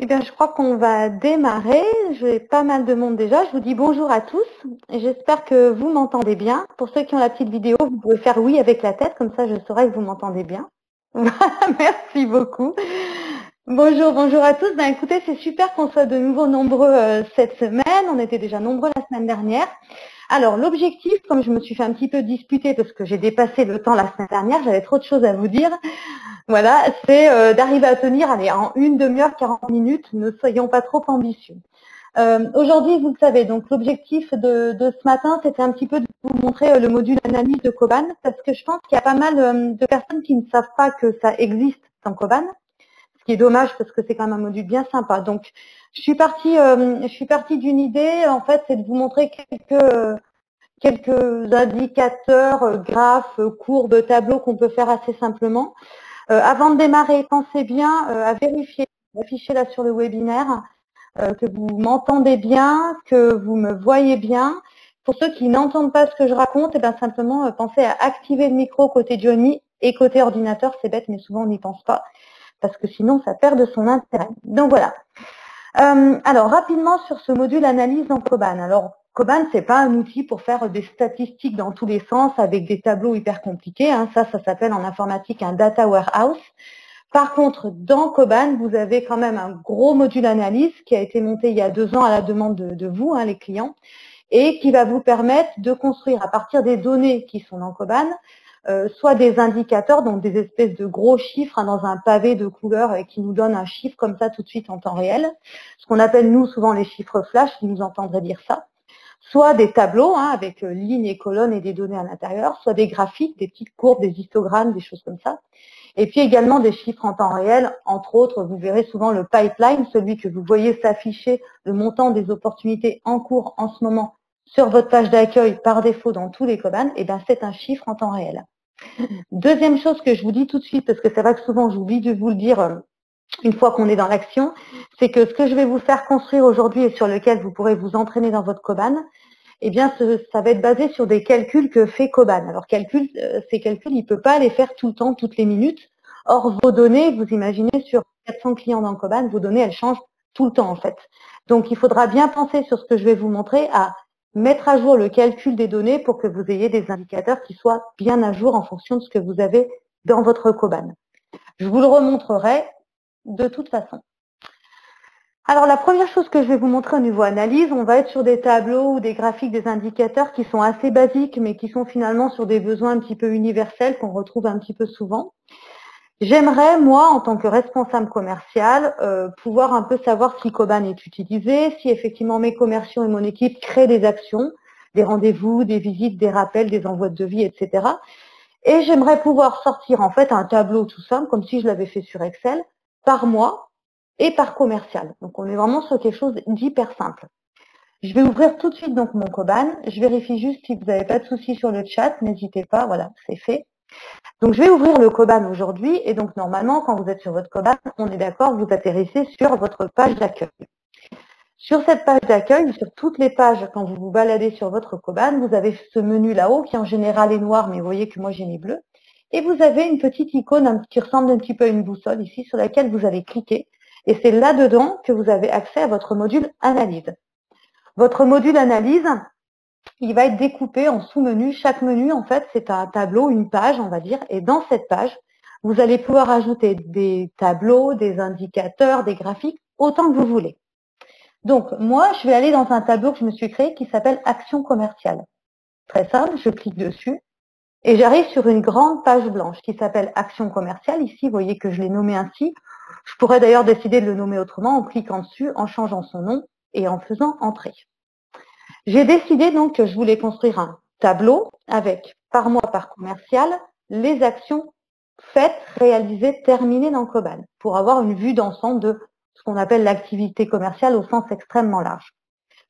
Eh bien, je crois qu'on va démarrer. J'ai pas mal de monde déjà. Je vous dis bonjour à tous. J'espère que vous m'entendez bien. Pour ceux qui ont la petite vidéo, vous pouvez faire oui avec la tête, comme ça je saurai que vous m'entendez bien. Merci beaucoup. Bonjour à tous. Ben, écoutez, c'est super qu'on soit de nouveau nombreux cette semaine. On était déjà nombreux la semaine dernière. Alors, l'objectif, comme je me suis fait un petit peu disputer parce que j'ai dépassé le temps la semaine dernière, j'avais trop de choses à vous dire. Voilà, c'est d'arriver à tenir, allez, en une demi-heure, 40 minutes, ne soyons pas trop ambitieux. Aujourd'hui, vous le savez, donc l'objectif de ce matin, c'était un petit peu de vous montrer le module analyse de Koban, parce que je pense qu'il y a pas mal de personnes qui ne savent pas que ça existe dans Koban, ce qui est dommage parce que c'est quand même un module bien sympa. Donc, je suis partie d'une idée, en fait, c'est de vous montrer quelques indicateurs, graphes, courbes, tableaux qu'on peut faire assez simplement. Avant de démarrer, pensez bien à vérifier, afficher là sur le webinaire, que vous m'entendez bien, que vous me voyez bien. Pour ceux qui n'entendent pas ce que je raconte, simplement pensez à activer le micro côté Johnny et côté ordinateur. C'est bête, mais souvent on n'y pense pas, parce que sinon ça perd de son intérêt. Donc voilà. Alors rapidement sur ce module analyse dans Koban. Alors Koban, c'est pas un outil pour faire des statistiques dans tous les sens avec des tableaux hyper compliqués. Hein. Ça s'appelle en informatique un data warehouse. Par contre, dans Koban, vous avez quand même un gros module analyse qui a été monté il y a 2 ans à la demande de vous, hein, les clients, et qui va vous permettre de construire à partir des données qui sont dans Koban, soit des indicateurs, donc des espèces de gros chiffres hein, dans un pavé de couleurs et qui nous donnent un chiffre comme ça tout de suite en temps réel, ce qu'on appelle nous souvent les chiffres flash, vous nous entendrez dire ça, soit des tableaux hein, avec lignes et colonnes et des données à l'intérieur, soit des graphiques, des petites courbes, des histogrammes, des choses comme ça. Et puis également des chiffres en temps réel, entre autres, vous verrez souvent le pipeline, celui que vous voyez s'afficher, le montant des opportunités en cours en ce moment sur votre page d'accueil par défaut dans tous les Koban, et bien c'est un chiffre en temps réel. Deuxième chose que je vous dis tout de suite, parce que c'est vrai que souvent j'oublie de vous le dire une fois qu'on est dans l'action, c'est que ce que je vais vous faire construire aujourd'hui et sur lequel vous pourrez vous entraîner dans votre Koban, eh bien, ça va être basé sur des calculs que fait Koban. Alors, ces calculs, il ne peut pas les faire tout le temps, toutes les minutes. Or, vos données, vous imaginez, sur 400 clients dans Koban, vos données, elles changent tout le temps, en fait. Donc, il faudra bien penser sur ce que je vais vous montrer à mettre à jour le calcul des données pour que vous ayez des indicateurs qui soient bien à jour en fonction de ce que vous avez dans votre Koban. Je vous le remontrerai de toute façon. Alors, la première chose que je vais vous montrer au niveau analyse, on va être sur des tableaux ou des graphiques, des indicateurs qui sont assez basiques, mais qui sont finalement sur des besoins un petit peu universels qu'on retrouve un petit peu souvent. J'aimerais, moi, en tant que responsable commercial, pouvoir un peu savoir si Koban est utilisé, si effectivement mes commerciaux et mon équipe créent des actions, des rendez-vous, des visites, des rappels, des envois de devis, etc. Et j'aimerais pouvoir sortir en fait un tableau tout simple, comme si je l'avais fait sur Excel, par mois, et par commercial. Donc, on est vraiment sur quelque chose d'hyper simple. Je vais ouvrir tout de suite donc mon Koban. Je vérifie juste si vous n'avez pas de soucis sur le chat. N'hésitez pas, voilà, c'est fait. Donc, je vais ouvrir le Koban aujourd'hui. Et donc, normalement, quand vous êtes sur votre Koban, on est d'accord, vous atterrissez sur votre page d'accueil. Sur cette page d'accueil, sur toutes les pages, quand vous vous baladez sur votre Koban, vous avez ce menu là-haut qui en général est noir, mais vous voyez que moi j'ai mis bleu. Et vous avez une petite icône qui ressemble un petit peu à une boussole ici, sur laquelle vous allez cliquer. Et c'est là-dedans que vous avez accès à votre module analyse. Votre module analyse, il va être découpé en sous-menus. Chaque menu, en fait, c'est un tableau, une page, on va dire. Et dans cette page, vous allez pouvoir ajouter des tableaux, des indicateurs, des graphiques, autant que vous voulez. Donc, moi, je vais aller dans un tableau que je me suis créé qui s'appelle Action commerciale. Très simple, je clique dessus et j'arrive sur une grande page blanche qui s'appelle Action commerciale. Ici, vous voyez que je l'ai nommé ainsi. Je pourrais d'ailleurs décider de le nommer autrement en cliquant dessus, en changeant son nom et en faisant entrer. J'ai décidé donc que je voulais construire un tableau avec, par mois, par commercial, les actions faites, réalisées, terminées dans Koban pour avoir une vue d'ensemble de ce qu'on appelle l'activité commerciale au sens extrêmement large.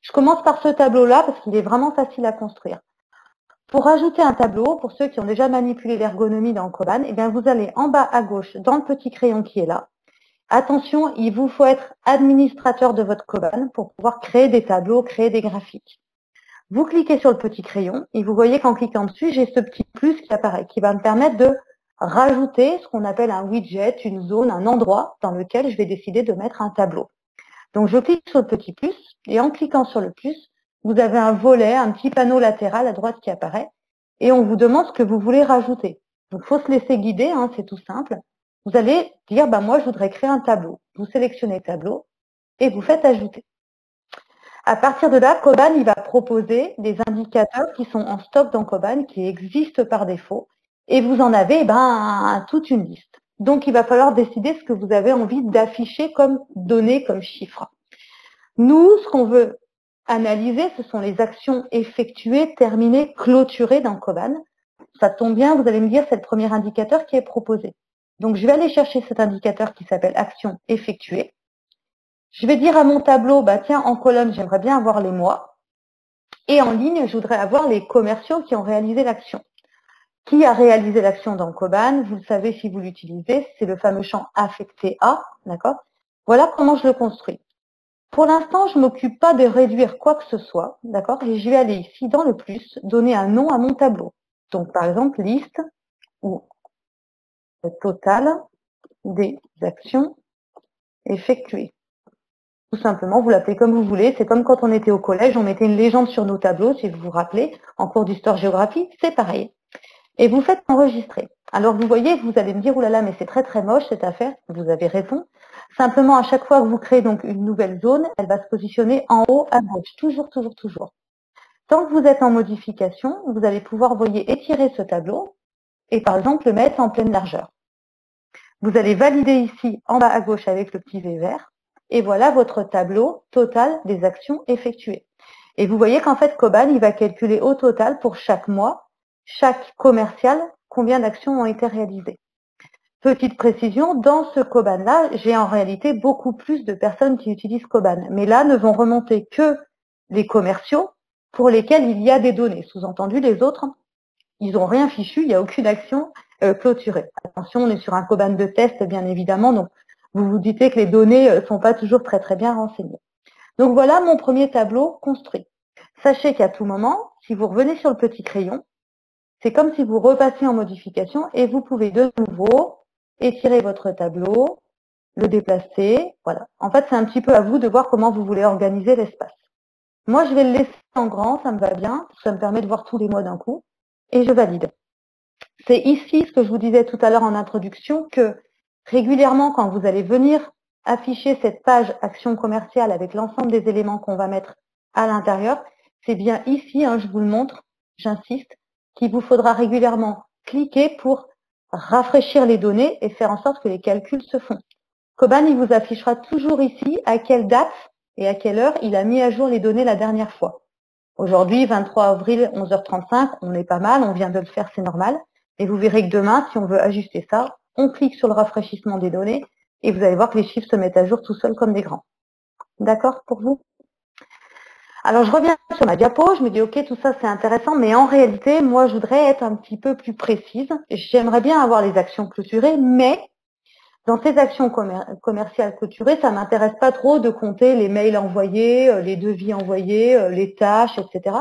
Je commence par ce tableau-là parce qu'il est vraiment facile à construire. Pour ajouter un tableau, pour ceux qui ont déjà manipulé l'ergonomie dans Koban, eh bien vous allez en bas à gauche dans le petit crayon qui est là. Attention, il vous faut être administrateur de votre Koban pour pouvoir créer des tableaux, créer des graphiques. Vous cliquez sur le petit crayon et vous voyez qu'en cliquant dessus, j'ai ce petit plus qui apparaît, qui va me permettre de rajouter ce qu'on appelle un widget, une zone, un endroit dans lequel je vais décider de mettre un tableau. Donc, je clique sur le petit plus et en cliquant sur le plus, vous avez un volet, un petit panneau latéral à droite qui apparaît et on vous demande ce que vous voulez rajouter. Donc, il faut se laisser guider, hein, c'est tout simple. Vous allez dire, moi, je voudrais créer un tableau. Vous sélectionnez tableau et vous faites ajouter. À partir de là, Koban, il va proposer des indicateurs qui sont en stock dans Koban, qui existent par défaut, et vous en avez toute une liste. Donc, il va falloir décider ce que vous avez envie d'afficher comme données, comme chiffres. Nous, ce qu'on veut analyser, ce sont les actions effectuées, terminées, clôturées dans Koban. Ça tombe bien, vous allez me dire, c'est le premier indicateur qui est proposé. Donc, je vais aller chercher cet indicateur qui s'appelle action effectuée. Je vais dire à mon tableau, tiens, en colonne, j'aimerais bien avoir les mois. Et en ligne, je voudrais avoir les commerciaux qui ont réalisé l'action. Qui a réalisé l'action dans Koban? Vous le savez si vous l'utilisez, c'est le fameux champ affecté à, d'accord? Voilà comment je le construis. Pour l'instant, je ne m'occupe pas de réduire quoi que ce soit, d'accord? Et je vais aller ici dans le plus, donner un nom à mon tableau. Donc, par exemple, liste ou le total des actions effectuées. Tout simplement, vous l'appelez comme vous voulez. C'est comme quand on était au collège, on mettait une légende sur nos tableaux, si vous vous rappelez, en cours d'histoire-géographie, c'est pareil. Et vous faites enregistrer. Alors vous voyez, vous allez me dire, oulala, mais c'est très très moche cette affaire. Vous avez raison. Simplement, à chaque fois que vous créez donc une nouvelle zone, elle va se positionner en haut à gauche. Toujours, toujours, toujours. Tant que vous êtes en modification, vous allez pouvoir, vous voyez, étirer ce tableau et par exemple le mettre en pleine largeur. Vous allez valider ici en bas à gauche avec le petit V vert. Et voilà votre tableau total des actions effectuées. Et vous voyez qu'en fait, Koban, il va calculer au total pour chaque mois, chaque commercial, combien d'actions ont été réalisées. Petite précision, dans ce Koban-là, j'ai en réalité beaucoup plus de personnes qui utilisent Koban. Mais là, ne vont remonter que les commerciaux pour lesquels il y a des données. Sous-entendu, les autres, ils n'ont rien fichu, il n'y a aucune action clôturée. Attention, on est sur un Koban de test, bien évidemment, donc vous vous doutez que les données ne sont pas toujours très très bien renseignées. Donc voilà mon premier tableau construit. Sachez qu'à tout moment, si vous revenez sur le petit crayon, c'est comme si vous repassiez en modification et vous pouvez de nouveau étirer votre tableau, le déplacer. Voilà. En fait, c'est un petit peu à vous de voir comment vous voulez organiser l'espace. Moi, je vais le laisser en grand, ça me va bien, ça me permet de voir tous les mois d'un coup, et je valide. C'est ici ce que je vous disais tout à l'heure en introduction, que régulièrement, quand vous allez venir afficher cette page action commerciale avec l'ensemble des éléments qu'on va mettre à l'intérieur, c'est bien ici, je vous le montre, j'insiste, qu'il vous faudra régulièrement cliquer pour rafraîchir les données et faire en sorte que les calculs se font. Koban, il vous affichera toujours ici à quelle date et à quelle heure il a mis à jour les données la dernière fois. Aujourd'hui, 23 avril, 11h35, on est pas mal, on vient de le faire, c'est normal. Et vous verrez que demain, si on veut ajuster ça, on clique sur le rafraîchissement des données et vous allez voir que les chiffres se mettent à jour tout seuls comme des grands. D'accord pour vous? Alors, je reviens sur ma diapo, je me dis, ok, tout ça c'est intéressant, mais en réalité, moi, je voudrais être un petit peu plus précise. J'aimerais bien avoir les actions clôturées, mais dans ces actions commerciales clôturées, ça m'intéresse pas trop de compter les mails envoyés, les devis envoyés, les tâches, etc.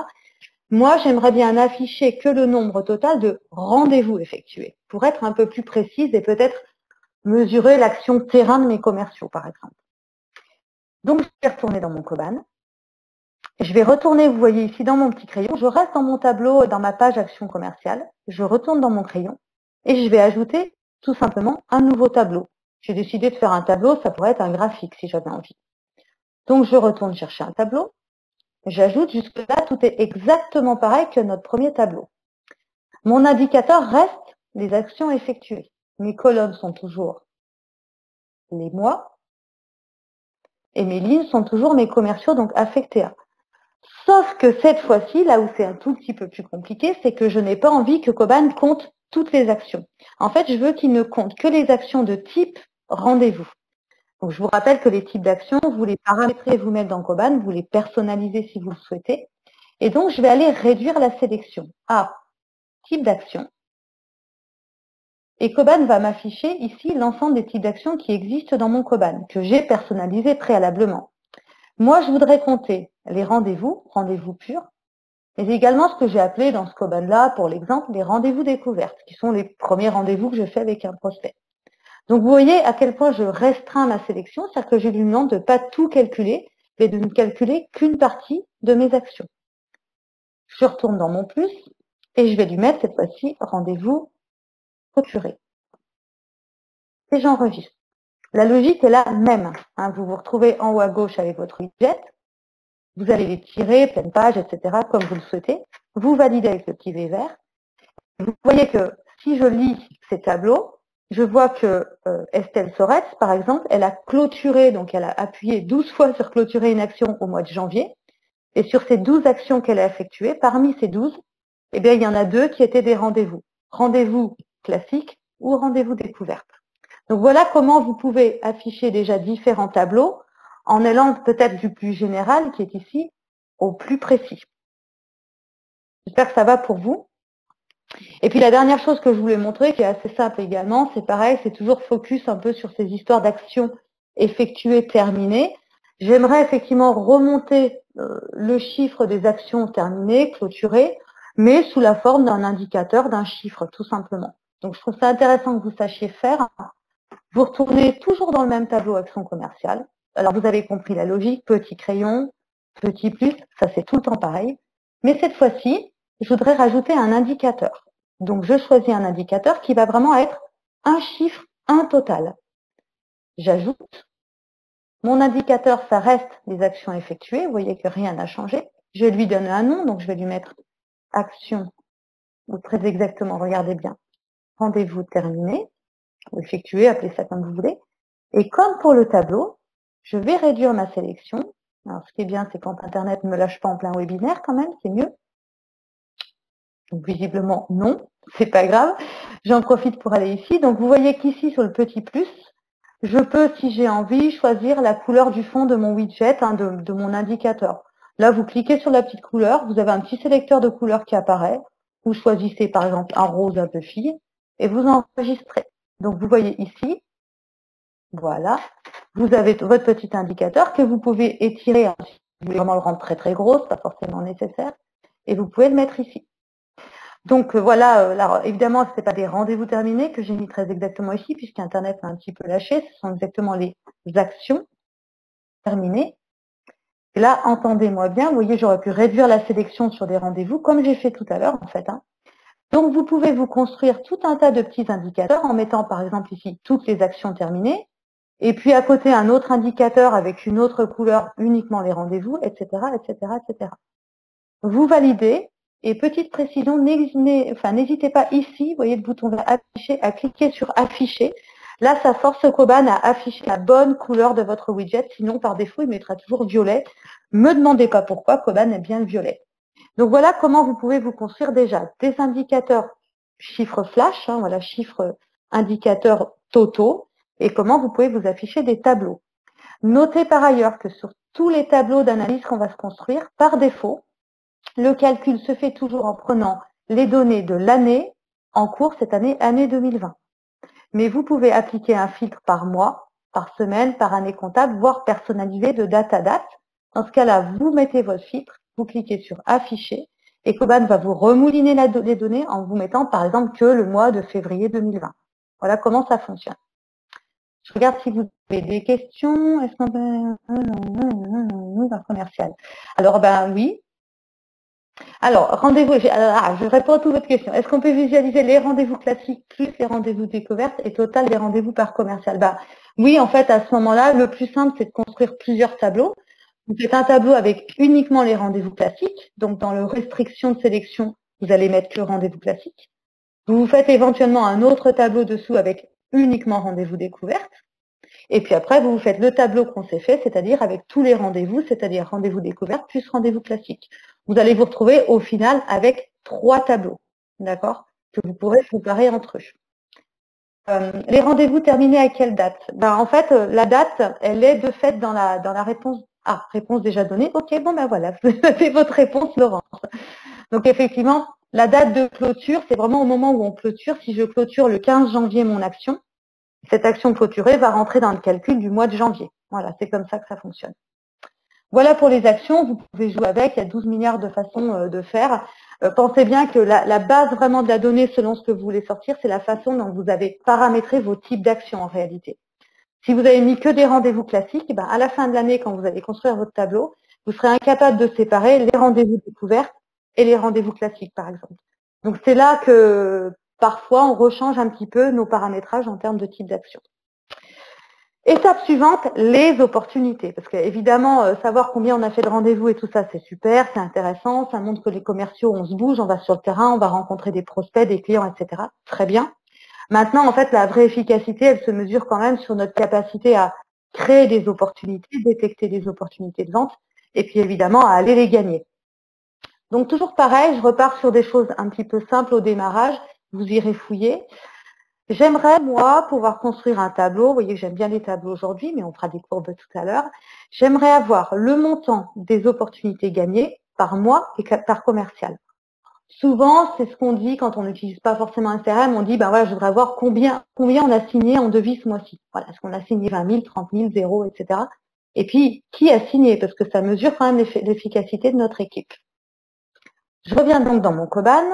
Moi, j'aimerais bien afficher que le nombre total de rendez-vous effectués pour être un peu plus précise et peut-être mesurer l'action terrain de mes commerciaux, par exemple. Donc, je vais retourner dans mon Koban. Je vais retourner, vous voyez ici dans mon petit crayon, je reste dans mon tableau, dans ma page action commerciale, je retourne dans mon crayon et je vais ajouter tout simplement un nouveau tableau. J'ai décidé de faire un tableau, ça pourrait être un graphique si j'avais envie. Donc, je retourne chercher un tableau. J'ajoute jusque-là, tout est exactement pareil que notre premier tableau. Mon indicateur reste les actions effectuées. Mes colonnes sont toujours les mois et mes lignes sont toujours mes commerciaux, donc affectés à. Sauf que cette fois-ci, là où c'est un tout petit peu plus compliqué, c'est que je n'ai pas envie que Koban compte toutes les actions. En fait, je veux qu'il ne compte que les actions de type rendez-vous. Donc, je vous rappelle que les types d'actions, vous les paramétrez vous-même dans Koban, vous les personnalisez si vous le souhaitez. Et donc, je vais aller réduire la sélection à type d'action. Et Koban va m'afficher ici l'ensemble des types d'actions qui existent dans mon Koban, que j'ai personnalisé préalablement. Moi, je voudrais compter les rendez-vous purs, mais également ce que j'ai appelé dans ce Kanban-là, pour l'exemple, les rendez-vous découvertes, qui sont les premiers rendez-vous que je fais avec un prospect. Donc, vous voyez à quel point je restreins ma sélection, c'est-à-dire que je lui demande de ne pas tout calculer, mais de ne calculer qu'une partie de mes actions. Je retourne dans mon plus et je vais lui mettre cette fois-ci rendez-vous clôturé. Et j'enregistre. La logique est la même. Hein. Vous vous retrouvez en haut à gauche avec votre widget. Vous allez les tirer, pleine page, etc., comme vous le souhaitez. Vous validez avec le petit V vert. Vous voyez que si je lis ces tableaux, je vois que Estelle Soretz, par exemple, elle a clôturé, donc elle a appuyé 12 fois sur clôturer une action au mois de janvier. Et sur ces 12 actions qu'elle a effectuées, parmi ces 12, eh bien, il y en a 2 qui étaient des rendez-vous. Rendez-vous classiques ou rendez-vous découverte. Donc voilà comment vous pouvez afficher déjà différents tableaux en allant peut-être du plus général, qui est ici, au plus précis. J'espère que ça va pour vous. Et puis la dernière chose que je voulais montrer, qui est assez simple également, c'est pareil, c'est toujours focus un peu sur ces histoires d'actions effectuées, terminées. J'aimerais effectivement remonter le chiffre des actions terminées, clôturées, mais sous la forme d'un indicateur, d'un chiffre, tout simplement. Donc je trouve ça intéressant que vous sachiez faire. Vous retournez toujours dans le même tableau action commerciale. Alors vous avez compris la logique, petit crayon, petit plus, ça c'est tout le temps pareil. Mais cette fois-ci, je voudrais rajouter un indicateur. Donc je choisis un indicateur qui va vraiment être un chiffre, un total. J'ajoute. Mon indicateur, ça reste les actions effectuées. Vous voyez que rien n'a changé. Je lui donne un nom, donc je vais lui mettre action, ou très exactement, regardez bien, rendez-vous terminé, ou effectué, appelez ça comme vous voulez. Et comme pour le tableau, je vais réduire ma sélection. Alors, ce qui est bien, c'est quand Internet ne me lâche pas en plein webinaire, quand même, c'est mieux. Donc, visiblement, non, c'est pas grave. J'en profite pour aller ici. Donc, vous voyez qu'ici, sur le petit plus, je peux, si j'ai envie, choisir la couleur du fond de mon widget, hein, de mon indicateur. Là, vous cliquez sur la petite couleur, vous avez un petit sélecteur de couleurs qui apparaît. Vous choisissez, par exemple, un rose un peu fille, et vous enregistrez. Donc, vous voyez ici, voilà, vous avez votre petit indicateur que vous pouvez étirer. Si vous voulez vraiment le rendre très très gros, c'est pas forcément nécessaire. Et vous pouvez le mettre ici. Donc voilà, alors, évidemment, ce n'est pas des rendez-vous terminés que j'ai mis très exactement ici, puisqu'Internet a un petit peu lâché. Ce sont exactement les actions terminées. Et là, entendez-moi bien, vous voyez, j'aurais pu réduire la sélection sur des rendez-vous, comme j'ai fait tout à l'heure, en fait. Hein. Donc, vous pouvez vous construire tout un tas de petits indicateurs en mettant, par exemple, ici, toutes les actions terminées. Et puis à côté, un autre indicateur avec une autre couleur, uniquement les rendez-vous, etc., etc., etc. Vous validez, et petite précision, n'hésitez pas ici, vous voyez le bouton vert afficher, à cliquer sur afficher. Là, ça force Kanban à afficher la bonne couleur de votre widget, sinon par défaut, il mettra toujours violet. Ne me demandez pas pourquoi, Kanban aime bien le violet. Donc voilà comment vous pouvez vous construire déjà des indicateurs chiffres flash, hein, voilà, chiffres indicateurs totaux, et comment vous pouvez vous afficher des tableaux. Notez par ailleurs que sur tous les tableaux d'analyse qu'on va se construire, par défaut, le calcul se fait toujours en prenant les données de l'année en cours, cette année, année 2020. Mais vous pouvez appliquer un filtre par mois, par semaine, par année comptable, voire personnalisé de date à date. Dans ce cas-là, vous mettez votre filtre, vous cliquez sur afficher, et Kanban va vous remouliner les données en vous mettant, par exemple, que le mois de février 2020. Voilà comment ça fonctionne. Je regarde si vous avez des questions. Est-ce qu'on peut... commercial. Alors, ben oui. Alors, rendez-vous, je réponds à toutes votre questions. Est-ce qu'on peut visualiser les rendez-vous classiques plus les rendez-vous découvertes et total des rendez-vous par commercial? Ben, oui, en fait, à ce moment-là, le plus simple, c'est de construire plusieurs tableaux. Vous faites un tableau avec uniquement les rendez-vous classiques. Donc, dans le restriction de sélection, vous allez mettre que rendez-vous classique. Vous faites éventuellement un autre tableau dessous avec uniquement rendez-vous découverte. Et puis après, vous faites le tableau qu'on s'est fait, c'est-à-dire avec tous les rendez-vous, c'est-à-dire rendez-vous découverte plus rendez-vous classique. Vous allez vous retrouver au final avec 3 tableaux, d'accord, que vous pourrez comparer entre eux. Les rendez-vous terminés à quelle date? Ben, en fait, la date, elle est de fait dans la réponse. Ah, réponse déjà donnée. Ok, bon ben voilà, vous avez votre réponse, Laurence. Donc effectivement, la date de clôture, c'est vraiment au moment où on clôture. Si je clôture le 15 janvier mon action, cette action clôturée va rentrer dans le calcul du mois de janvier. Voilà, c'est comme ça que ça fonctionne. Voilà pour les actions, vous pouvez jouer avec, il y a 12 milliards de façons de faire. Pensez bien que la base vraiment de la donnée selon ce que vous voulez sortir, c'est la façon dont vous avez paramétré vos types d'actions en réalité. Si vous avez mis que des rendez-vous classiques, ben à la fin de l'année, quand vous allez construire votre tableau, vous serez incapable de séparer les rendez-vous découvertes et les rendez-vous classiques, par exemple. Donc c'est là que parfois on rechange un petit peu nos paramétrages en termes de type d'action. Étape suivante, les opportunités. Parce qu'évidemment, savoir combien on a fait de rendez-vous et tout ça, c'est super, c'est intéressant. Ça montre que les commerciaux, on se bouge, on va sur le terrain, on va rencontrer des prospects, des clients, etc. Très bien. Maintenant, en fait, la vraie efficacité, elle se mesure quand même sur notre capacité à créer des opportunités, détecter des opportunités de vente, et puis évidemment à aller les gagner. Donc toujours pareil, je repars sur des choses un petit peu simples au démarrage, vous irez fouiller. J'aimerais, moi, pouvoir construire un tableau. Vous voyez que j'aime bien les tableaux aujourd'hui, mais on fera des courbes tout à l'heure. J'aimerais avoir le montant des opportunités gagnées par mois et par commercial. Souvent, c'est ce qu'on dit quand on n'utilise pas forcément un CRM. On dit, ben voilà, je voudrais voir combien on a signé en devis ce mois-ci. Voilà, est-ce qu'on a signé 20 000, 30 000, 0, etc. Et puis, qui a signé? Parce que ça mesure quand même l'efficacité de notre équipe. Je reviens donc dans mon Koban.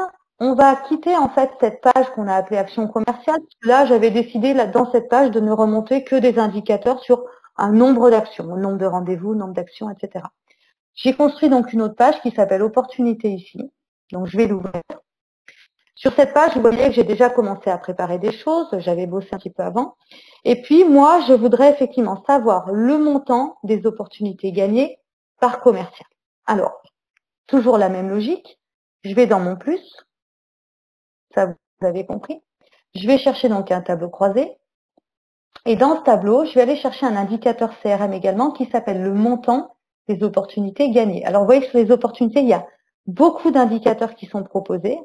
On va quitter en fait cette page qu'on a appelée action commerciale. Là, j'avais décidé dans cette page de ne remonter que des indicateurs sur un nombre d'actions, le nombre de rendez-vous, nombre d'actions, etc. J'ai construit donc une autre page qui s'appelle opportunité ici. Donc, je vais l'ouvrir. Sur cette page, vous voyez que j'ai déjà commencé à préparer des choses. J'avais bossé un petit peu avant. Et puis, moi, je voudrais effectivement savoir le montant des opportunités gagnées par commercial. Alors, toujours la même logique. Je vais dans mon plus. Ça, vous avez compris. Je vais chercher donc un tableau croisé. Et dans ce tableau, je vais aller chercher un indicateur CRM également qui s'appelle le montant des opportunités gagnées. Alors, vous voyez que sur les opportunités, il y a beaucoup d'indicateurs qui sont proposés.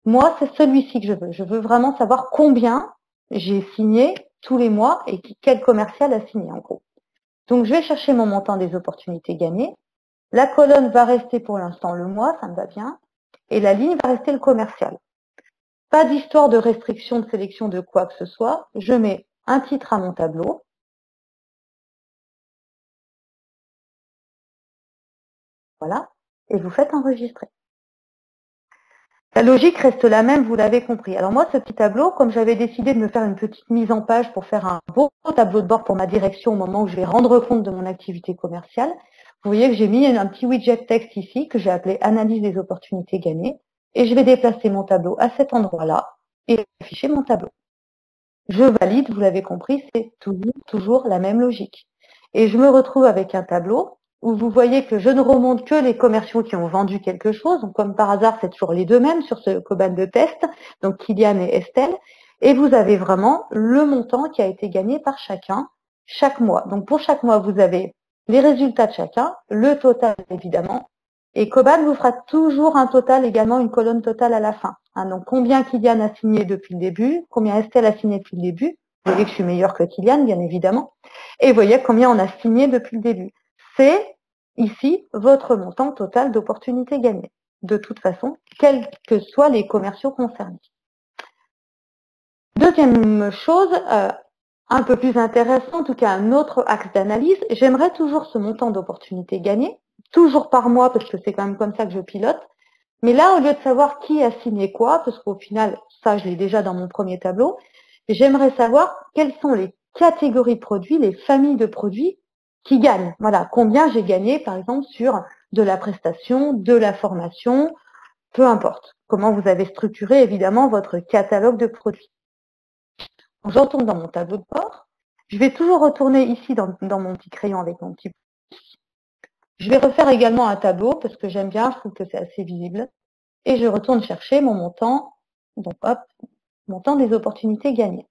Moi, c'est celui-ci que je veux. Je veux vraiment savoir combien j'ai signé tous les mois et quel commercial a signé en gros. Donc, je vais chercher mon montant des opportunités gagnées. La colonne va rester pour l'instant le mois, ça me va bien. Et la ligne va rester le commercial. Pas d'histoire de restriction de sélection de quoi que ce soit. Je mets un titre à mon tableau. Voilà. Et vous faites enregistrer. La logique reste la même, vous l'avez compris. Alors moi, ce petit tableau, comme j'avais décidé de me faire une petite mise en page pour faire un beau tableau de bord pour ma direction au moment où je vais rendre compte de mon activité commerciale, vous voyez que j'ai mis un petit widget texte ici que j'ai appelé analyse des opportunités gagnées et je vais déplacer mon tableau à cet endroit-là et afficher mon tableau. Je valide, vous l'avez compris, c'est toujours la même logique. Et je me retrouve avec un tableau où vous voyez que je ne remonte que les commerciaux qui ont vendu quelque chose. Donc, comme par hasard, c'est toujours les deux mêmes sur ce Koban de test, donc Kylian et Estelle. Et vous avez vraiment le montant qui a été gagné par chacun chaque mois. Donc, pour chaque mois, vous avez les résultats de chacun, le total évidemment. Et Koban vous fera toujours un total, également une colonne totale à la fin. Donc, combien Kylian a signé depuis le début, combien Estelle a signé depuis le début. Vous voyez que je suis meilleure que Kylian, bien évidemment. Et vous voyez combien on a signé depuis le début. C'est ici votre montant total d'opportunités gagnées. De toute façon, quels que soient les commerciaux concernés. Deuxième chose, un peu plus intéressant, en tout cas un autre axe d'analyse, j'aimerais toujours ce montant d'opportunités gagnées, toujours par mois, parce que c'est quand même comme ça que je pilote. Mais là, au lieu de savoir qui a signé quoi, parce qu'au final, ça, je l'ai déjà dans mon premier tableau, j'aimerais savoir quelles sont les catégories de produits, les familles de produits qui gagnent. Voilà, combien j'ai gagné, par exemple, sur de la prestation, de la formation, peu importe. Comment vous avez structuré, évidemment, votre catalogue de produits. Je retourne dans mon tableau de bord. Je vais toujours retourner ici dans mon petit crayon avec mon petit pouce. Je vais refaire également un tableau parce que j'aime bien, je trouve que c'est assez visible. Et je retourne chercher mon montant, donc hop, montant des opportunités gagnées.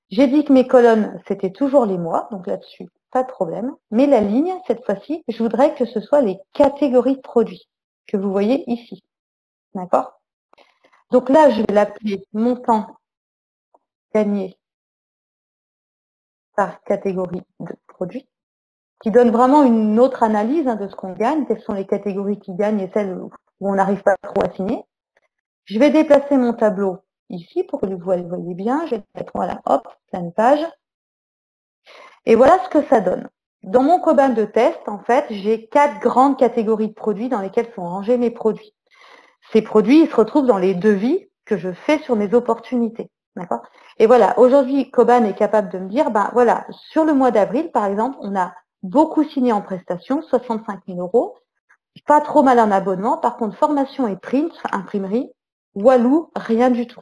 J'ai dit que mes colonnes, c'était toujours les mois, donc là-dessus, pas de problème. Mais la ligne, cette fois-ci, je voudrais que ce soit les catégories de produits que vous voyez ici. D'accord? Donc là, je vais l'appeler montant gagné par catégorie de produits, qui donne vraiment une autre analyse de ce qu'on gagne, quelles sont les catégories qui gagnent et celles où on n'arrive pas trop à signer. Je vais déplacer mon tableau ici pour que vous le voyez bien. Je vais mettre, voilà, hop, pleine page. Et voilà ce que ça donne. Dans mon Koban de test, en fait, j'ai 4 grandes catégories de produits dans lesquelles sont rangés mes produits. Ces produits, ils se retrouvent dans les devis que je fais sur mes opportunités. D'accord? Et voilà, aujourd'hui, Koban est capable de me dire, ben voilà, sur le mois d'avril, par exemple, on a beaucoup signé en prestation, 65 000 €, pas trop mal en abonnement. Par contre, formation et print, imprimerie, walou, rien du tout.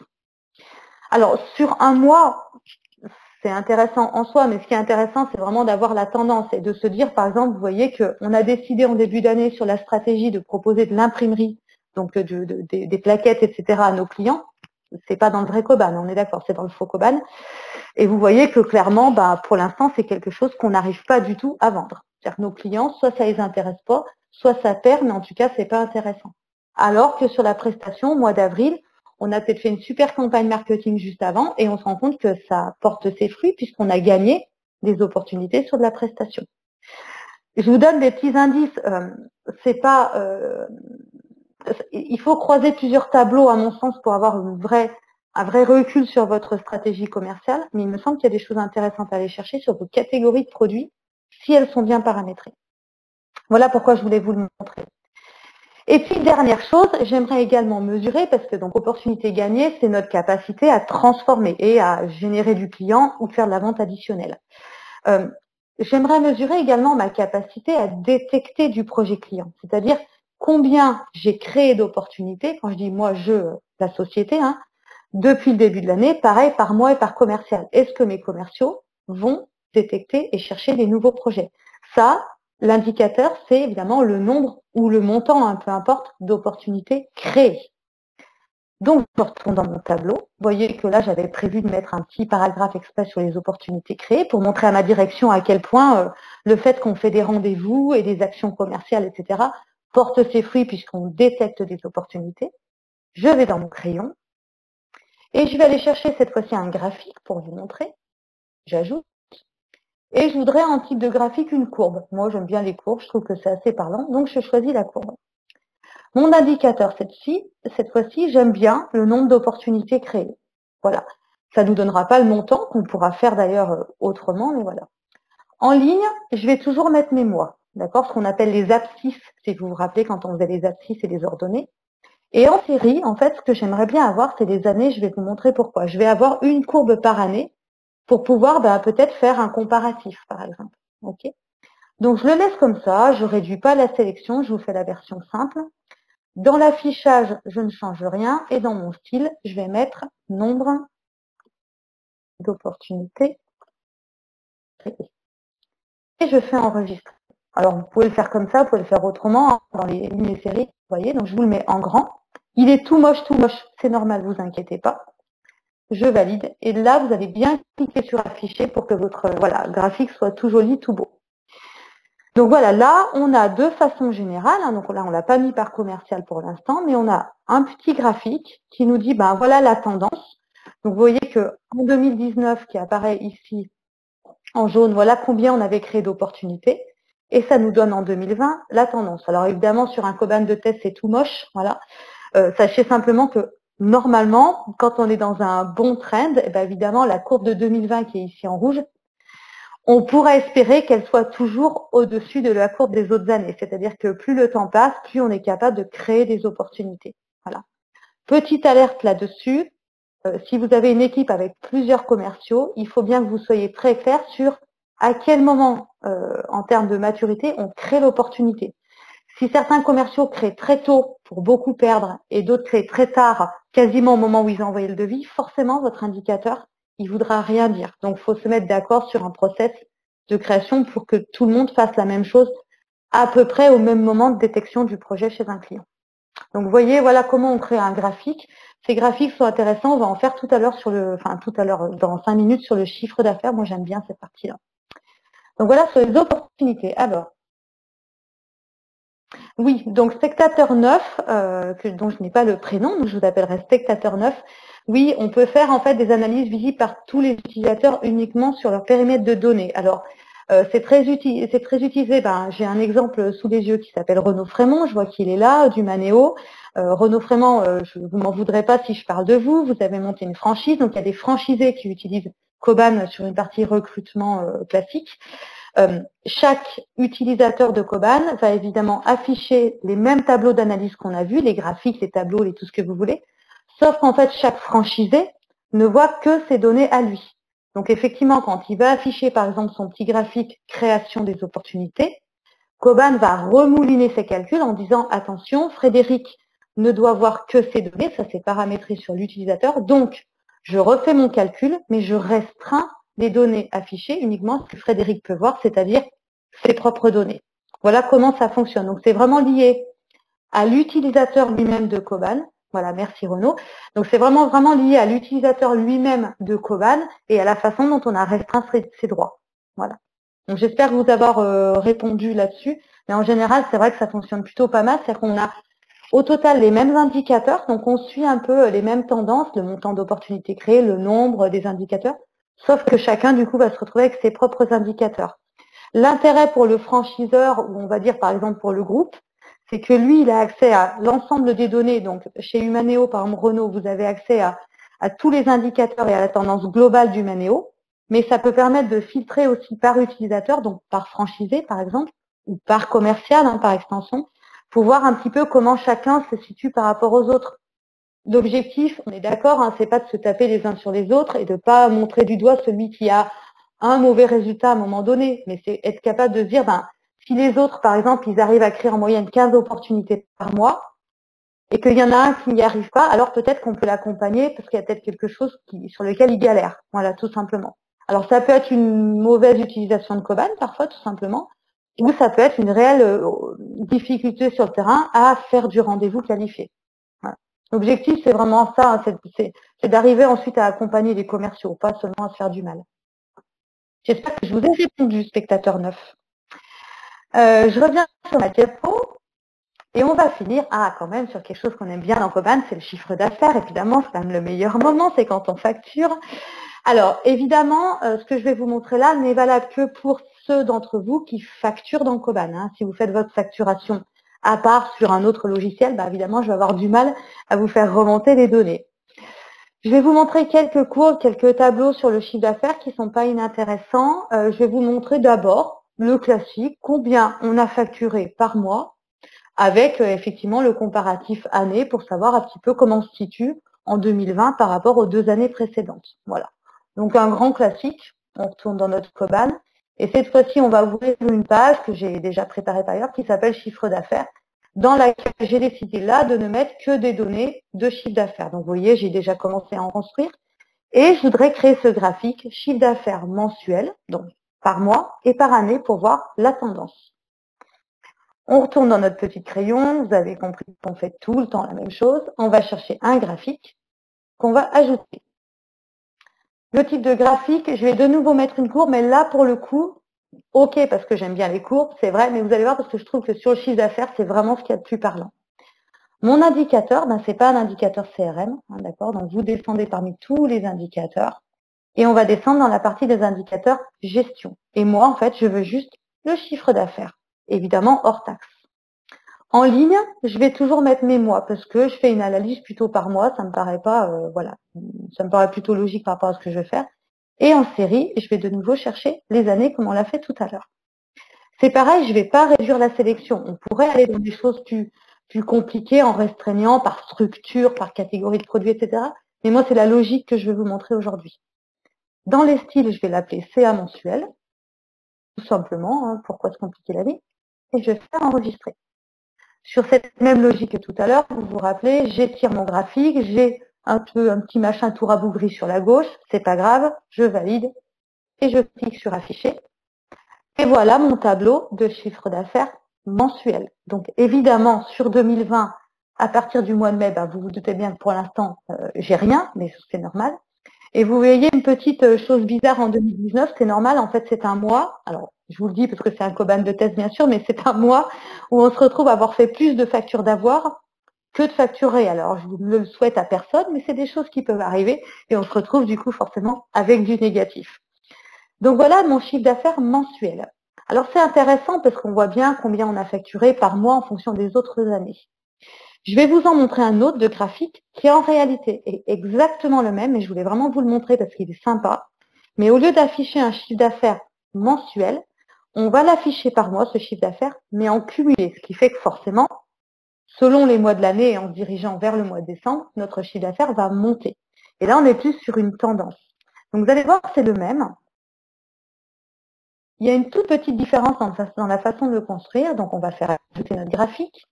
Alors, sur un mois, c'est intéressant en soi, mais ce qui est intéressant, c'est vraiment d'avoir la tendance et de se dire, par exemple, vous voyez qu'on a décidé en début d'année sur la stratégie de proposer de l'imprimerie, donc des plaquettes, etc. à nos clients. C'est pas dans le vrai Koban, on est d'accord, c'est dans le faux Koban. Et vous voyez que clairement, bah, pour l'instant, c'est quelque chose qu'on n'arrive pas du tout à vendre. C'est-à-dire que nos clients, soit ça les intéresse pas, soit ça perd, mais en tout cas, c'est pas intéressant. Alors que sur la prestation, au mois d'avril, on a peut-être fait une super campagne marketing juste avant et on se rend compte que ça porte ses fruits puisqu'on a gagné des opportunités sur de la prestation. Je vous donne des petits indices. C'est pas, il faut croiser plusieurs tableaux à mon sens pour avoir un vrai recul sur votre stratégie commerciale, mais il me semble qu'il y a des choses intéressantes à aller chercher sur vos catégories de produits si elles sont bien paramétrées. Voilà pourquoi je voulais vous le montrer. Et puis, dernière chose, j'aimerais également mesurer, parce que donc opportunité gagnée, c'est notre capacité à transformer et à générer du client ou faire de la vente additionnelle. J'aimerais mesurer également ma capacité à détecter du projet client, c'est-à-dire combien j'ai créé d'opportunités, quand je dis moi, la société, hein, depuis le début de l'année, pareil par mois et par commercial. Est-ce que mes commerciaux vont détecter et chercher des nouveaux projets? Ça, l'indicateur, c'est évidemment le nombre ou le montant, hein, peu importe, d'opportunités créées. Donc, je retourne dans mon tableau. Vous voyez que là, j'avais prévu de mettre un petit paragraphe exprès sur les opportunités créées pour montrer à ma direction à quel point le fait qu'on fait des rendez-vous et des actions commerciales, etc., porte ses fruits puisqu'on détecte des opportunités. Je vais dans mon crayon et je vais aller chercher cette fois-ci un graphique pour vous montrer. J'ajoute. Et je voudrais en type de graphique une courbe. Moi, j'aime bien les courbes, je trouve que c'est assez parlant, donc je choisis la courbe. Mon indicateur, cette fois-ci, j'aime bien le nombre d'opportunités créées. Voilà. Ça ne nous donnera pas le montant, qu'on pourra faire d'ailleurs autrement, mais voilà. En ligne, je vais toujours mettre mes mois, d'accord? Ce qu'on appelle les abscisses, si vous vous rappelez, quand on faisait les abscisses et les ordonnées. Et en série, en fait, ce que j'aimerais bien avoir, c'est les années, je vais vous montrer pourquoi. Je vais avoir une courbe par année pour pouvoir peut-être faire un comparatif, par exemple. Okay, donc, je le laisse comme ça, je ne réduis pas la sélection, je vous fais la version simple. Dans l'affichage, je ne change rien. Et dans mon style, je vais mettre nombre d'opportunités créées. Et je fais enregistrer. Alors, vous pouvez le faire comme ça, vous pouvez le faire autrement, hein, dans les lignes et séries. Vous voyez, donc je vous le mets en grand. Il est tout moche, c'est normal, vous inquiétez pas. Je valide. Et là, vous allez bien cliquer sur afficher pour que votre graphique soit tout joli, tout beau. Donc voilà, là, on a deux façons générales. Hein, donc là, on ne l'a pas mis par commercial pour l'instant, mais on a un petit graphique qui nous dit, voilà la tendance. Donc vous voyez qu'en 2019, qui apparaît ici en jaune, voilà combien on avait créé d'opportunités. Et ça nous donne en 2020 la tendance. Alors évidemment, sur un Koban de test, c'est tout moche. Voilà. Sachez simplement que normalement, quand on est dans un bon trend, évidemment, la courbe de 2020 qui est ici en rouge, on pourrait espérer qu'elle soit toujours au-dessus de la courbe des autres années. C'est-à-dire que plus le temps passe, plus on est capable de créer des opportunités. Voilà. Petite alerte là-dessus. Si vous avez une équipe avec plusieurs commerciaux, il faut bien que vous soyez très clair sur à quel moment, en termes de maturité, on crée l'opportunité. Si certains commerciaux créent très tôt pour beaucoup perdre et d'autres créent très tard, quasiment au moment où ils ont envoyé le devis, forcément, votre indicateur, il voudra rien dire. Donc, il faut se mettre d'accord sur un process de création pour que tout le monde fasse la même chose à peu près au même moment de détection du projet chez un client. Donc, vous voyez, voilà comment on crée un graphique. Ces graphiques sont intéressants. On va en faire tout à l'heure dans 5 minutes sur le chiffre d'affaires. Moi, j'aime bien cette partie-là. Donc, voilà sur les opportunités. Alors, oui, donc spectateur 9, dont je n'ai pas le prénom, donc je vous appellerai spectateur 9. Oui, on peut faire en fait des analyses visibles par tous les utilisateurs uniquement sur leur périmètre de données. Alors, c'est très utilisé. J'ai un exemple sous les yeux qui s'appelle Renaud Frémont. Je vois qu'il est là, du Manéo. Renaud Frémont, vous m'en voudrez pas si je parle de vous. Vous avez monté une franchise, donc il y a des franchisés qui utilisent Koban sur une partie recrutement classique. Chaque utilisateur de Koban va évidemment afficher les mêmes tableaux d'analyse qu'on a vus, les graphiques, les tableaux, tout ce que vous voulez, sauf qu'en fait, chaque franchisé ne voit que ses données à lui. Donc effectivement, quand il va afficher par exemple son petit graphique création des opportunités, Koban va remouliner ses calculs en disant attention, Frédéric ne doit voir que ses données, ça c'est paramétré sur l'utilisateur, donc je refais mon calcul, mais je restreins les données affichées uniquement à ce que Frédéric peut voir, c'est-à-dire ses propres données. Voilà comment ça fonctionne. Donc c'est vraiment lié à l'utilisateur lui-même de Koban. Voilà, merci Renaud. Donc c'est vraiment lié à l'utilisateur lui-même de Koban et à la façon dont on a restreint ses droits. Voilà. Donc j'espère vous avoir répondu là-dessus. Mais en général, c'est vrai que ça fonctionne plutôt pas mal. C'est-à-dire qu'on a au total les mêmes indicateurs. Donc on suit un peu les mêmes tendances, le montant d'opportunités créées, le nombre des indicateurs. Sauf que chacun, du coup, va se retrouver avec ses propres indicateurs. L'intérêt pour le franchiseur, ou on va dire par exemple pour le groupe, c'est que lui, il a accès à l'ensemble des données. Donc, chez Humaneo, par exemple, Renault, vous avez accès à tous les indicateurs et à la tendance globale d'Humaneo. Mais ça peut permettre de filtrer aussi par utilisateur, donc par franchisé, par exemple, ou par commercial, par extension, pour voir un petit peu comment chacun se situe par rapport aux autres. L'objectif, on est d'accord, c'est pas de se taper les uns sur les autres et de pas montrer du doigt celui qui a un mauvais résultat à un moment donné, mais c'est être capable de se dire, si les autres, par exemple, ils arrivent à créer en moyenne 15 opportunités par mois et qu'il y en a un qui n'y arrive pas, alors peut-être qu'on peut l'accompagner parce qu'il y a peut-être quelque chose sur lequel il galère. Voilà, tout simplement. Alors, ça peut être une mauvaise utilisation de Koban, parfois, tout simplement, ou ça peut être une réelle difficulté sur le terrain à faire du rendez-vous qualifié. Voilà. L'objectif, c'est vraiment ça, c'est d'arriver ensuite à accompagner les commerciaux, pas seulement à se faire du mal. J'espère que je vous ai répondu, spectateur 9. Je reviens sur ma diapo et on va finir quand même sur quelque chose qu'on aime bien dans Koban, c'est le chiffre d'affaires. Évidemment, c'est quand même le meilleur moment, c'est quand on facture. Alors, évidemment, ce que je vais vous montrer là n'est valable que pour ceux d'entre vous qui facturent dans Koban. Si vous faites votre facturation à part sur un autre logiciel, évidemment, je vais avoir du mal à vous faire remonter les données. Je vais vous montrer quelques courbes, quelques tableaux sur le chiffre d'affaires qui ne sont pas inintéressants. Je vais vous montrer d'abord le classique, combien on a facturé par mois, avec effectivement le comparatif année pour savoir un petit peu comment on se situe en 2020 par rapport aux 2 années précédentes. Voilà. Donc un grand classique, on retourne dans notre Koban. Et cette fois-ci, on va ouvrir une page que j'ai déjà préparée par ailleurs qui s'appelle chiffre d'affaires, dans laquelle j'ai décidé là de ne mettre que des données de chiffre d'affaires. Donc vous voyez, j'ai déjà commencé à en construire. Et je voudrais créer ce graphique chiffre d'affaires mensuel, donc par mois et par année pour voir la tendance. On retourne dans notre petit crayon, vous avez compris qu'on fait tout le temps la même chose. On va chercher un graphique qu'on va ajouter. Le type de graphique, je vais de nouveau mettre une courbe, mais là pour le coup, ok, parce que j'aime bien les courbes, c'est vrai, mais vous allez voir parce que je trouve que sur le chiffre d'affaires, c'est vraiment ce qu'il y a de plus parlant. Mon indicateur, c'est pas un indicateur CRM, d'accord? Donc vous descendez parmi tous les indicateurs et on va descendre dans la partie des indicateurs gestion. Et moi, en fait, je veux juste le chiffre d'affaires, évidemment hors taxe. En ligne, je vais toujours mettre mes mois parce que je fais une analyse plutôt par mois, ça me paraît pas, ça me paraît plutôt logique par rapport à ce que je vais faire. Et en série, je vais de nouveau chercher les années comme on l'a fait tout à l'heure. C'est pareil, je ne vais pas réduire la sélection. On pourrait aller dans des choses plus compliquées en restreignant par structure, par catégorie de produits, etc. Mais moi, c'est la logique que je vais vous montrer aujourd'hui. Dans les styles, je vais l'appeler CA mensuel, tout simplement. Pourquoi se compliquer la vie? Et je vais faire enregistrer. Sur cette même logique que tout à l'heure, vous vous rappelez, j'étire mon graphique, j'ai un petit machin tout rabougri sur la gauche, c'est pas grave, je valide et je clique sur afficher. Et voilà mon tableau de chiffre d'affaires mensuel. Donc évidemment, sur 2020, à partir du mois de mai, vous vous doutez bien que pour l'instant, j'ai rien, mais c'est normal. Et vous voyez une petite chose bizarre en 2019, c'est normal, en fait c'est un mois, alors je vous le dis parce que c'est un Koban de test bien sûr, mais c'est un mois où on se retrouve à avoir fait plus de factures d'avoir que de facturer. Alors je ne le souhaite à personne, mais c'est des choses qui peuvent arriver et on se retrouve du coup forcément avec du négatif. Donc voilà mon chiffre d'affaires mensuel. Alors c'est intéressant parce qu'on voit bien combien on a facturé par mois en fonction des autres années. Je vais vous en montrer un autre de graphique qui en réalité est exactement le même, et je voulais vraiment vous le montrer parce qu'il est sympa. Mais au lieu d'afficher un chiffre d'affaires mensuel, on va l'afficher par mois, ce chiffre d'affaires, mais en cumulé, ce qui fait que forcément, selon les mois de l'année et en se dirigeant vers le mois de décembre, notre chiffre d'affaires va monter. Et là, on est plus sur une tendance. Donc, vous allez voir, c'est le même. Il y a une toute petite différence dans la façon de le construire. Donc, on va faire ajouter notre graphique.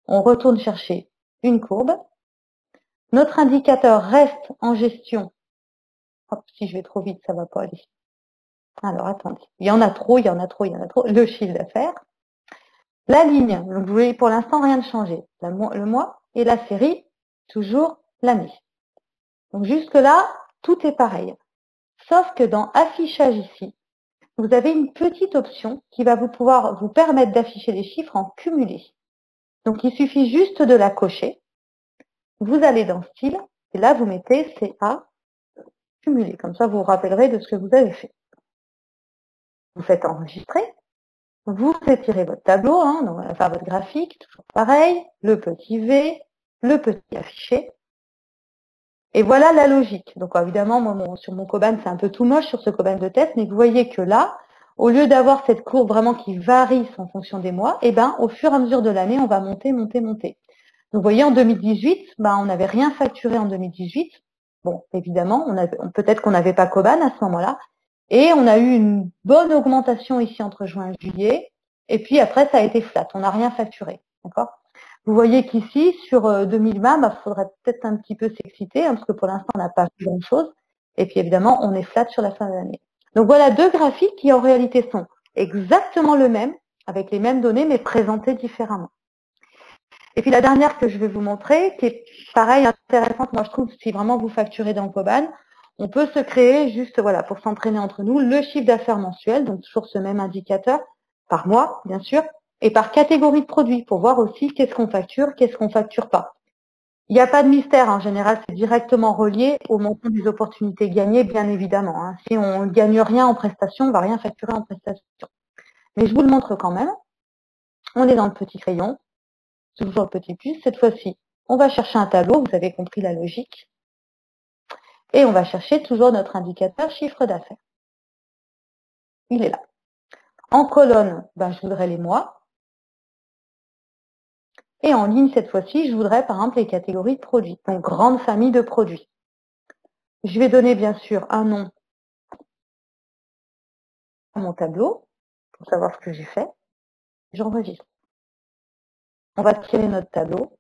On retourne chercher une courbe. Notre indicateur reste en gestion. Hop, si je vais trop vite, ça ne va pas aller. Alors, attendez. Il y en a trop, il y en a trop, il y en a trop. Le chiffre d'affaires. La ligne, donc vous voyez pour l'instant rien de changé. Le mois et la série, toujours l'année. Donc jusque-là, tout est pareil. Sauf que dans affichage ici, vous avez une petite option qui va pouvoir vous permettre d'afficher les chiffres en cumulé. Donc il suffit juste de la cocher. Vous allez dans style et là vous mettez CA cumulé. Comme ça vous vous rappellerez de ce que vous avez fait. Vous faites enregistrer. Vous étirez votre tableau, enfin votre graphique, toujours pareil, le petit V, le petit affiché. Et voilà la logique. Donc évidemment, moi, sur mon Koban, c'est un peu tout moche sur ce Koban de test, mais vous voyez que là, au lieu d'avoir cette courbe vraiment qui varie en fonction des mois, au fur et à mesure de l'année, on va monter, monter, monter. Donc vous voyez, en 2018, on n'avait rien facturé en 2018. Bon, évidemment, peut-être qu'on n'avait pas Koban à ce moment-là. Et on a eu une bonne augmentation ici entre juin et juillet. Et puis après, ça a été flat. On n'a rien facturé. D'accord ? Vous voyez qu'ici, sur 2020, il faudrait peut-être un petit peu s'exciter, parce que pour l'instant, on n'a pas fait grand-chose. Et puis évidemment, on est flat sur la fin de l'année. Donc voilà deux graphiques qui en réalité sont exactement le même, avec les mêmes données, mais présentés différemment. Et puis la dernière que je vais vous montrer, qui est pareil, intéressante, moi je trouve, si vraiment vous facturez dans Koban, on peut se créer juste, voilà, pour s'entraîner entre nous, le chiffre d'affaires mensuel, donc toujours ce même indicateur, par mois, bien sûr, et par catégorie de produits, pour voir aussi qu'est-ce qu'on facture pas. Il n'y a pas de mystère, en général, c'est directement relié au montant des opportunités gagnées, bien évidemment. Si on ne gagne rien en prestation, on ne va rien facturer en prestation. Mais je vous le montre quand même. On est dans le petit crayon, toujours le petit plus. Cette fois-ci, on va chercher un tableau, vous avez compris la logique. Et on va chercher toujours notre indicateur chiffre d'affaires. Il est là. En colonne, je voudrais les mois. Et en ligne, cette fois-ci, je voudrais par exemple les catégories de produits. Donc, grande famille de produits. Je vais donner bien sûr un nom à mon tableau pour savoir ce que j'ai fait. J'enregistre. On va tirer notre tableau.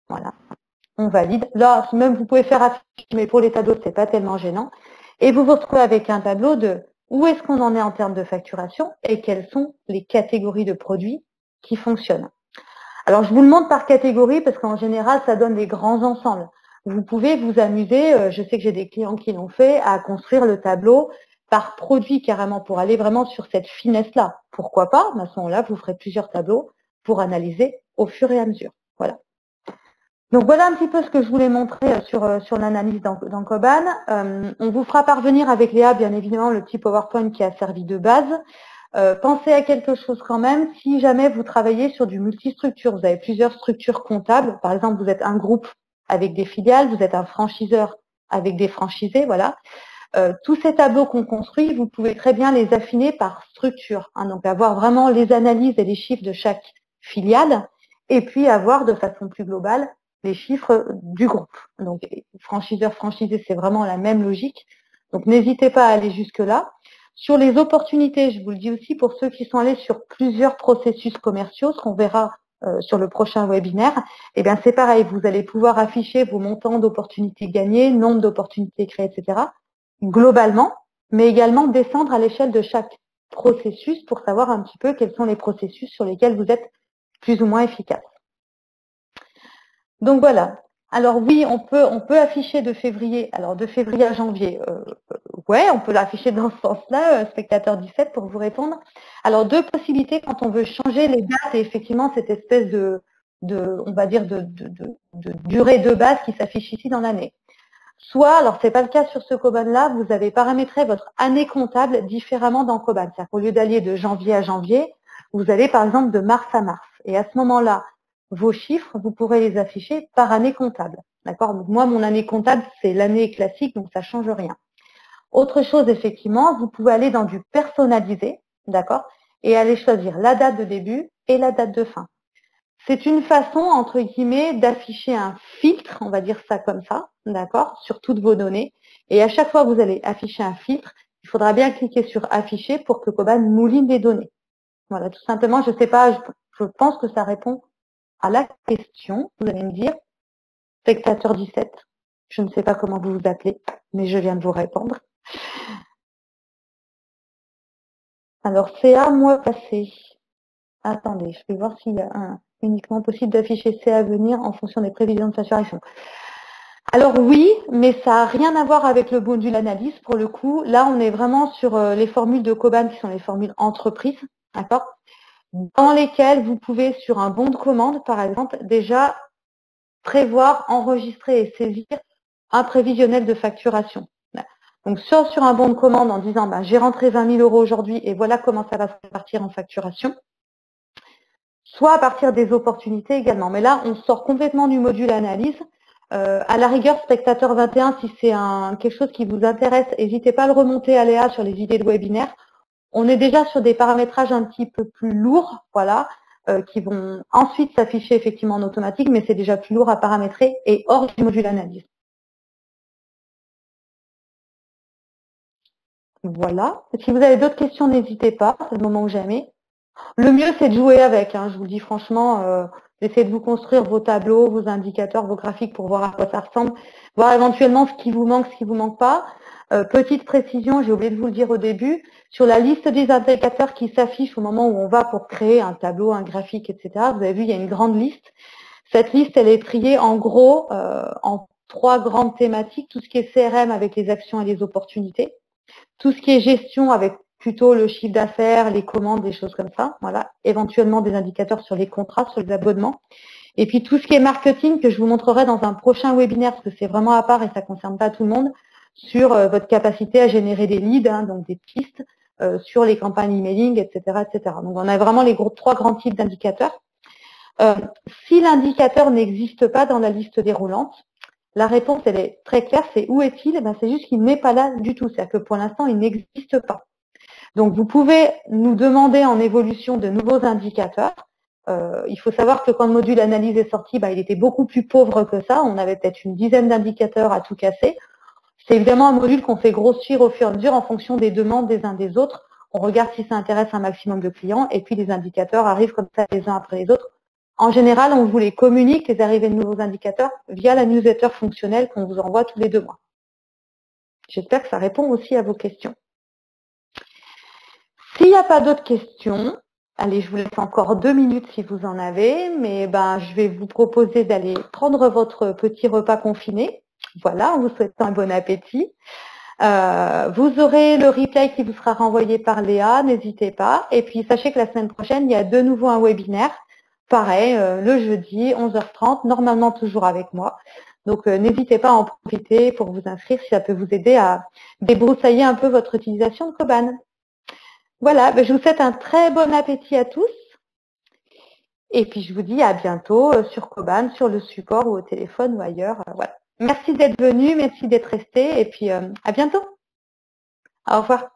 Voilà. On valide. Là, même vous pouvez faire afficher, mais pour les tableaux, c'est pas tellement gênant. Et vous vous retrouvez avec un tableau de où est-ce qu'on en est en termes de facturation et quelles sont les catégories de produits qui fonctionnent. Alors, je vous le montre par catégorie parce qu'en général, ça donne des grands ensembles. Vous pouvez vous amuser, je sais que j'ai des clients qui l'ont fait, à construire le tableau par produit carrément pour aller vraiment sur cette finesse-là. Pourquoi pas? À ce moment-là, vous ferez plusieurs tableaux pour analyser au fur et à mesure. Voilà. Donc voilà un petit peu ce que je voulais montrer sur l'analyse dans Koban. On vous fera parvenir avec Léa, bien évidemment, le petit PowerPoint qui a servi de base. Pensez à quelque chose quand même, si jamais vous travaillez sur du multistructure, vous avez plusieurs structures comptables, par exemple vous êtes un groupe avec des filiales, vous êtes un franchiseur avec des franchisés, voilà. Tous ces tableaux qu'on construit, vous pouvez très bien les affiner par structure, donc avoir vraiment les analyses et les chiffres de chaque filiale, et puis avoir de façon plus globale les chiffres du groupe. Donc franchiseur, franchisé, c'est vraiment la même logique, donc n'hésitez pas à aller jusque-là. Sur les opportunités, je vous le dis aussi, pour ceux qui sont allés sur plusieurs processus commerciaux, ce qu'on verra sur le prochain webinaire, c'est pareil, vous allez pouvoir afficher vos montants d'opportunités gagnées, nombre d'opportunités créées, etc., globalement, mais également descendre à l'échelle de chaque processus pour savoir un petit peu quels sont les processus sur lesquels vous êtes plus ou moins efficace. Donc voilà. Alors oui, on peut afficher de février. Alors de février à janvier, ouais, on peut l'afficher dans ce sens-là, spectateur 17 pour vous répondre. Alors deux possibilités quand on veut changer les dates et effectivement cette espèce on va dire de durée de base qui s'affiche ici dans l'année. Soit, alors c'est pas le cas sur ce Koban-là, vous avez paramétré votre année comptable différemment dans Koban. C'est-à-dire qu'au lieu d'aller de janvier à janvier, vous allez par exemple de mars à mars. Et à ce moment-là, vos chiffres, vous pourrez les afficher par année comptable. D'accord? Donc moi, mon année comptable, c'est l'année classique, donc ça change rien. Autre chose, effectivement, vous pouvez aller dans du personnalisé, d'accord? et allez choisir la date de début et la date de fin. C'est une façon, entre guillemets, d'afficher un filtre, on va dire ça comme ça, d'accord, sur toutes vos données. Et à chaque fois que vous allez afficher un filtre, il faudra bien cliquer sur afficher pour que Koban mouline les données. Voilà, tout simplement, je sais pas, je pense que ça répond à la question. Vous allez me dire, spectateur 17, je ne sais pas comment vous vous appelez, mais je viens de vous répondre. Alors, CA mois passé. Attendez, je vais voir s'il y a uniquement possible d'afficher CA à venir en fonction des prévisions de facturation. Alors oui, mais ça n'a rien à voir avec le module analyse pour le coup. Là, on est vraiment sur les formules de Koban qui sont les formules entreprises, d'accord, dans lesquelles vous pouvez, sur un bon de commande, par exemple, déjà prévoir, enregistrer et saisir un prévisionnel de facturation. Donc, soit sur un bon de commande en disant bah, j'ai rentré 20 000 € aujourd'hui et voilà comment ça va se répartir en facturation, soit à partir des opportunités également. Mais là, on sort complètement du module analyse. À la rigueur, spectateur 21, si c'est quelque chose qui vous intéresse, n'hésitez pas à le remonter à Léa sur les idées de webinaire. On est déjà sur des paramétrages un petit peu plus lourds, voilà, qui vont ensuite s'afficher effectivement en automatique, mais c'est déjà plus lourd à paramétrer et hors du module analyse. Voilà. Si vous avez d'autres questions, n'hésitez pas, c'est le moment ou jamais. Le mieux, c'est de jouer avec, hein, je vous le dis franchement, d'essayer de vous construire vos tableaux, vos indicateurs, vos graphiques pour voir à quoi ça ressemble, voir éventuellement ce qui vous manque pas. Petite précision, j'ai oublié de vous le dire au début, sur la liste des indicateurs qui s'affichent au moment où on va pour créer un tableau, un graphique, etc. Vous avez vu, il y a une grande liste. Cette liste, elle est triée en gros en 3 grandes thématiques, tout ce qui est CRM avec les actions et les opportunités, tout ce qui est gestion avec plutôt le chiffre d'affaires, les commandes, des choses comme ça, voilà, éventuellement des indicateurs sur les contrats, sur les abonnements. Et puis tout ce qui est marketing que je vous montrerai dans un prochain webinaire, parce que c'est vraiment à part et ça ne concerne pas tout le monde, sur votre capacité à générer des leads, hein, donc des pistes, sur les campagnes emailing, etc., etc. Donc on a vraiment les 3 grands types d'indicateurs. Si l'indicateur n'existe pas dans la liste déroulante, la réponse, elle est très claire, c'est où est-il? C'est juste qu'il n'est pas là du tout. C'est-à-dire que pour l'instant, il n'existe pas. Donc, vous pouvez nous demander en évolution de nouveaux indicateurs. Il faut savoir que quand le module analyse est sorti, il était beaucoup plus pauvre que ça. On avait peut-être une dizaine d'indicateurs à tout casser. C'est évidemment un module qu'on fait grossir au fur et à mesure en fonction des demandes des uns des autres. On regarde si ça intéresse un maximum de clients et puis les indicateurs arrivent comme ça les uns après les autres. En général, on vous les communique, les arrivées de nouveaux indicateurs, via la newsletter fonctionnelle qu'on vous envoie tous les 2 mois. J'espère que ça répond aussi à vos questions. S'il n'y a pas d'autres questions, allez, je vous laisse encore 2 minutes si vous en avez, mais je vais vous proposer d'aller prendre votre petit repas confiné. Voilà, en vous souhaitant un bon appétit. Vous aurez le replay qui vous sera renvoyé par Léa, n'hésitez pas. Et puis, sachez que la semaine prochaine, il y a de nouveau un webinaire. Pareil, le jeudi, 11h30, normalement toujours avec moi. Donc, n'hésitez pas à en profiter pour vous inscrire si ça peut vous aider à débroussailler un peu votre utilisation de Koban. Voilà, je vous souhaite un très bon appétit à tous. Et puis, je vous dis à bientôt sur Koban, sur le support ou au téléphone ou ailleurs. Voilà. Merci d'être venu, merci d'être resté et puis à bientôt. Au revoir.